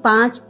5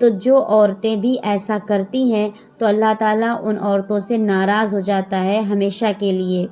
تو جو عورتیں بھی ایسا کرتی ہیں تو اللہ تعالیٰ ان عورتوں سے ناراض ہو جاتا ہے ہمیشہ کے لیے۔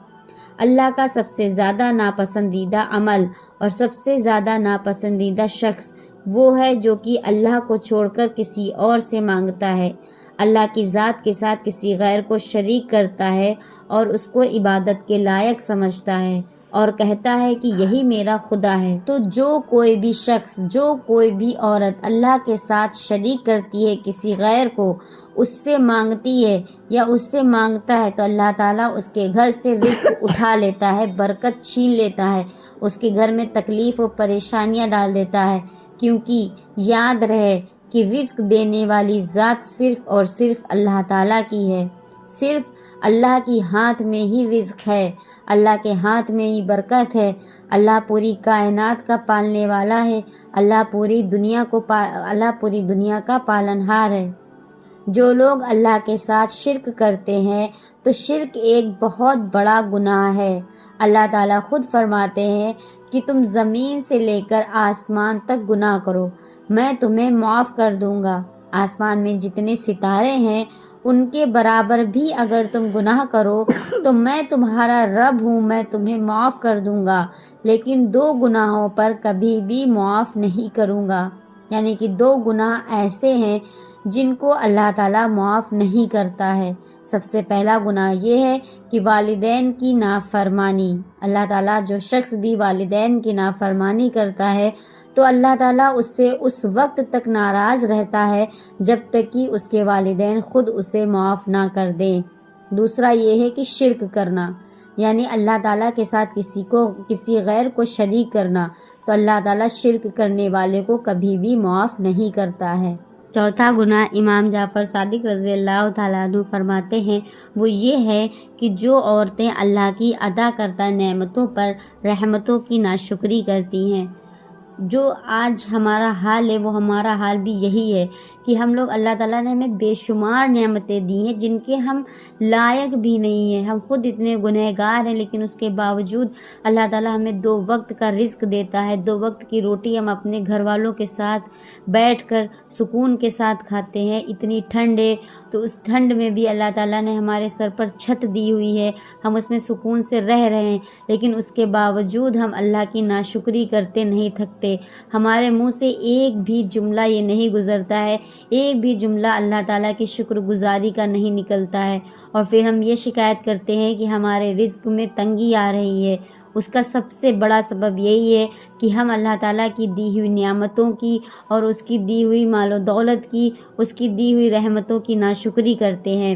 اللہ کا سب سے زیادہ ناپسندیدہ عمل اور سب سے زیادہ ناپسندیدہ شخص وہ ہے جو کہ اللہ کو چھوڑ کر کسی اور سے مانگتا ہے، اللہ کی ذات کے ساتھ کسی غیر کو شریک کرتا ہے اور اس کو عبادت کے لائق سمجھتا ہے اور کہتا ہے کہ یہی میرا خدا ہے۔ تو جو کوئی بھی شخص، جو کوئی بھی عورت اللہ کے ساتھ شریک کرتی ہے کسی غیر کو، اس سے مانگتی ہے یا اس سے مانگتا ہے، تو اللہ تعالیٰ اس کے گھر سے رزق اٹھا لیتا ہے، برکت چھین لیتا ہے، اس کے گھر میں تکلیف و پریشانیاں ڈال دیتا ہے، کیونکہ یاد رہے کہ رزق دینے والی ذات صرف اور صرف اللہ تعالیٰ کی ہے۔ صرف اللہ کی ہاتھ میں ہی رزق ہے، اللہ کے ہاتھ میں ہی برکت ہے۔ اللہ پوری کائنات کا پالنے والا ہے، اللہ پوری دنیا کا پالنہار ہے۔ جو لوگ اللہ کے ساتھ شرک کرتے ہیں تو شرک ایک بہت بڑا گناہ ہے۔ اللہ تعالیٰ خود فرماتے ہیں کہ تم زمین سے لے کر آسمان تک گناہ کرو، میں تمہیں معاف کر دوں گا۔ آسمان میں جتنے ستارے ہیں ان کے برابر بھی اگر تم گناہ کرو تو میں تمہارا رب ہوں، میں تمہیں معاف کر دوں گا، لیکن 2 گناہوں پر کبھی بھی معاف نہیں کروں گا۔ یعنی کہ 2 گناہ ایسے ہیں جن کو اللہ تعالیٰ معاف نہیں کرتا ہے۔ سب سے پہلا گناہ یہ ہے کہ والدین کی نافرمانی۔ اللہ تعالیٰ جو شخص بھی والدین کی نافرمانی کرتا ہے تو اللہ تعالیٰ اس سے اس وقت تک ناراض رہتا ہے جب تک کہ اس کے والدین خود اسے معاف نہ کر دیں۔ دوسرا یہ ہے کہ شرک کرنا، یعنی اللہ تعالیٰ کے ساتھ کسی غیر کو شریک کرنا، تو اللہ تعالیٰ شرک کرنے والے کو کبھی بھی معاف نہیں کرتا ہے۔ چوتھا گناہ امام جعفر صادق رضی اللہ تعالیٰ عنہ فرماتے ہیں وہ یہ ہے کہ جو عورتیں اللہ کی عطا کردہ نعمتوں پر رحمتوں کی ناشکری کرتی ہیں۔ جو آج ہمارا حال ہے وہ ہمارا حال بھی یہی ہے کہ ہم لوگ، اللہ تعالیٰ نے ہمیں بے شمار نعمتیں دی ہیں جن کے ہم لائق بھی نہیں ہیں، ہم خود اتنے گنہگار ہیں، لیکن اس کے باوجود اللہ تعالیٰ ہمیں 2 وقت کا رزق دیتا ہے، 2 وقت کی روٹی ہم اپنے گھر والوں کے ساتھ بیٹھ کر سکون کے ساتھ کھاتے ہیں۔ اتنی ٹھنڈ ہے تو اس ٹھنڈ میں بھی اللہ تعالیٰ نے ہمارے سر پر چھت دی ہوئی ہے، ہم اس میں سکون سے رہ رہے ہیں، لیکن اس کے باوجود ہم اللہ کی ناشکری کرتے نہیں تھکتے۔ ہمارے منہ سے ایک بھی جملہ یہ نہیں گزرتا ہے، ایک بھی جملہ اللہ تعالیٰ کی شکر گزاری کا نہیں نکلتا ہے، اور پھر ہم یہ شکایت کرتے ہیں کہ ہمارے رزق میں تنگی آ رہی ہے۔ اس کا سب سے بڑا سبب یہی ہے کہ ہم اللہ تعالیٰ کی دی ہوئی نعمتوں کی اور اس کی دی ہوئی مال و دولت کی، اس کی دی ہوئی رحمتوں کی ناشکری کرتے ہیں۔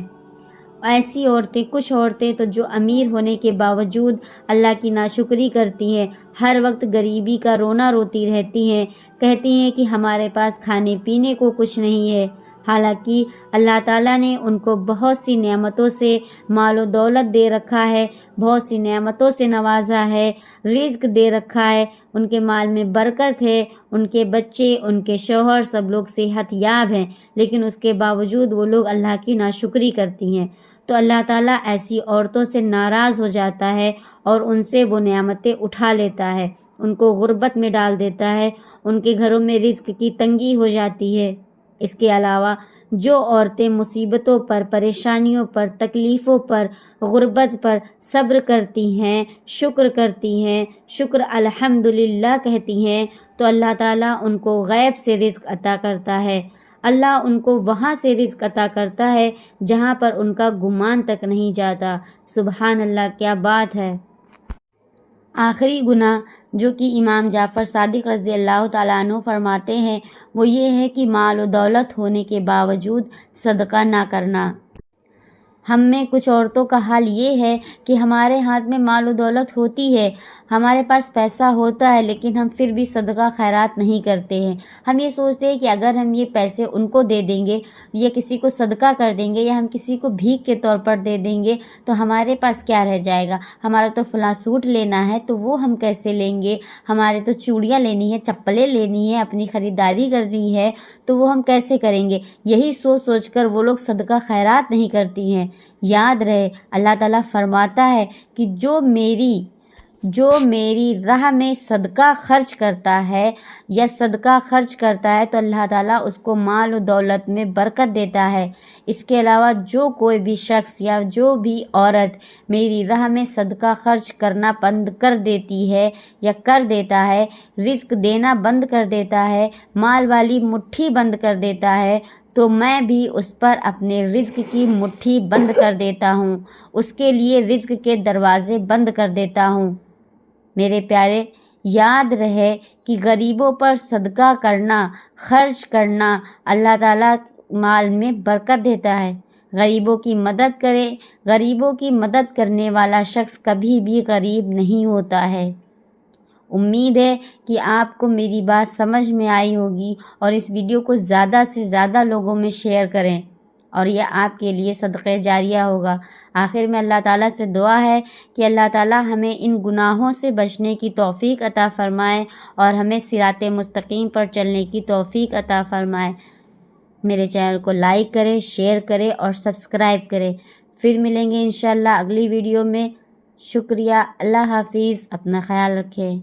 ایسی عورتیں، کچھ عورتیں تو جو امیر ہونے کے باوجود اللہ کی ناشکری کرتی ہیں، ہر وقت غریبی کا رونا روتی رہتی ہیں، کہتی ہیں کہ ہمارے پاس کھانے پینے کو کچھ نہیں ہے، حالانکہ اللہ تعالیٰ نے ان کو بہت سی نعمتوں سے مال و دولت دے رکھا ہے، بہت سی نعمتوں سے نوازا ہے، رزق دے رکھا ہے، ان کے مال میں برکت ہے، ان کے بچے، ان کے شوہر سب لوگ صحت یاب ہیں، لیکن اس کے باوجود وہ لوگ اللہ کی ناشکری کرتی ہیں۔ تو اللہ تعالیٰ ایسی عورتوں سے ناراض ہو جاتا ہے اور ان سے وہ نعمتیں اٹھا لیتا ہے، ان کو غربت میں ڈال دیتا ہے، ان کے گھروں میں رزق کی تنگی ہو جاتی ہے۔ اس کے علاوہ جو عورتیں مصیبتوں پر، پریشانیوں پر، تکلیفوں پر، غربت پر صبر کرتی ہیں، شکر کرتی ہیں، شکر الحمدللہ کہتی ہیں، تو اللہ تعالیٰ ان کو غیب سے رزق عطا کرتا ہے۔ اللہ ان کو وہاں سے رزق عطا کرتا ہے جہاں پر ان کا گمان تک نہیں جاتا۔ سبحان اللہ، کیا بات ہے۔ آخری گناہ جو کہ امام جعفر صادق رضی اللہ تعالیٰ عنہ فرماتے ہیں وہ یہ ہے کہ مال و دولت ہونے کے باوجود صدقہ نہ کرنا۔ ہم میں کچھ عورتوں کا حال یہ ہے کہ ہمارے ہاتھ میں مال و دولت ہوتی ہے، ہمارے پاس پیسہ ہوتا ہے، لیکن ہم پھر بھی صدقہ خیرات نہیں کرتے ہیں۔ ہم یہ سوچتے ہیں کہ اگر ہم یہ پیسے ان کو دے دیں گے یا کسی کو صدقہ کر دیں گے یا ہم کسی کو بھیک کے طور پر دے دیں گے تو ہمارے پاس کیا رہ جائے گا، ہمارا تو فلاں سوٹ لینا ہے تو وہ ہم کیسے لیں گے، ہمارے تو چوڑیاں لینی ہے، چپلیں لینی ہے، اپنی خریداری کرنی ہے تو وہ ہم کیسے کریں گے۔ یہی سوچ سوچ کر وہ لوگ صدقہ خیرات نہیں کرتی ہیں۔ یاد رہے، اللہ تعالیٰ فرماتا ہے کہ جو میری جو میری راہ میں صدقہ خرچ کرتا ہے یا صدقہ خرچ کرتا ہے تو اللہ تعالیٰ اس کو مال و دولت میں برکت دیتا ہے۔ اس کے علاوہ جو کوئی بھی شخص یا جو بھی عورت میری راہ میں صدقہ خرچ کرنا بند کر دیتی ہے یا کر دیتا ہے، رزق دینا بند کر دیتا ہے، مال والی مٹھی بند کر دیتا ہے، تو میں بھی اس پر اپنے رزق کی مٹھی بند کر دیتا ہوں، اس کے لیے رزق کے دروازے بند کر دیتا ہوں۔ میرے پیارے، یاد رہے کہ غریبوں پر صدقہ کرنا، خرچ کرنا اللہ تعالیٰ مال میں برکت دیتا ہے۔ غریبوں کی مدد کرے، غریبوں کی مدد کرنے والا شخص کبھی بھی غریب نہیں ہوتا ہے۔ امید ہے کہ آپ کو میری بات سمجھ میں آئی ہوگی اور اس ویڈیو کو زیادہ سے زیادہ لوگوں میں شیئر کریں اور یہ آپ کے لیے صدقہ جاریہ ہوگا۔ آخر میں اللہ تعالیٰ سے دعا ہے کہ اللہ تعالیٰ ہمیں ان گناہوں سے بچنے کی توفیق عطا فرمائے اور ہمیں صراط مستقیم پر چلنے کی توفیق عطا فرمائے۔ میرے چینل کو لائک کریں، شیئر کریں اور سبسکرائب کریں۔ پھر ملیں گے انشاءاللہ اگلی ویڈیو میں۔ شکریہ، اللہ حافظ، اپنا خیال رکھیں۔